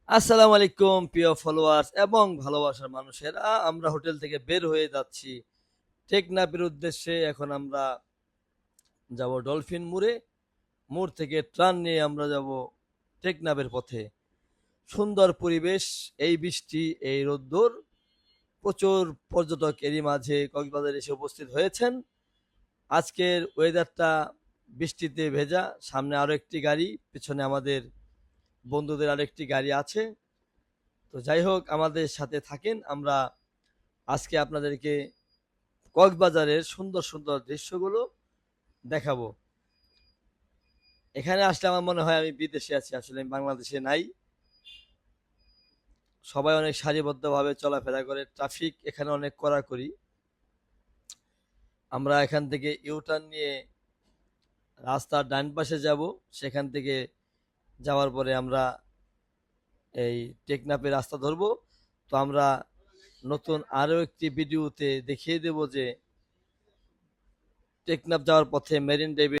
আসসালামু আলাইকুম প্রিয় ফলোয়ার্স এবং ভালোবাসার মানুষেরা, আমরা হোটেল থেকে বের হয়ে যাচ্ছি টেকনাফের উদ্দেশ্যে। এখন আমরা যাব ডলফিন মোড়ে। মোড় থেকে ট্রান নিয়ে আমরা যাব টেকনাফের পথে। সুন্দর পরিবেশ, এই বৃষ্টি, এই রোদ্দুর, প্রচুর পর্যটক এরই মাঝে কক্সবাজারে এসে উপস্থিত হয়েছেন। আজকের ওয়েদারটা বৃষ্টিতে ভেজা, সামনে আরো একটি গাড়ি, পিছনে আমাদের বন্ধুদের আরেকটি গাড়ি আছে। তো যাই হোক, আমাদের সাথে থাকেন, আমরা আজকে আপনাদেরকে কক্সবাজারের সুন্দর সুন্দর দৃশ্যগুলো দেখাবো। এখানে আসলে আমার মনে হয় আমি বিদেশে আছি, আসলে আমি বাংলাদেশে নাই। সবাই অনেক সারিবদ্ধভাবে চলাফেরা করে, ট্রাফিক এখানে অনেক কড়াকড়ি। আমরা এখান থেকে ইউটার্ন নিয়ে রাস্তার ডান পাশে যাব। সেখান থেকে যাওয়ার পরে আমরা এই টেকনাফের রাস্তা ধরবো। তো আমরা নতুন আরো একটি ভিডিওতে দেখিয়ে দেব যে টেকনাফ যাওয়ার পথে মেরিন ড্রাইভে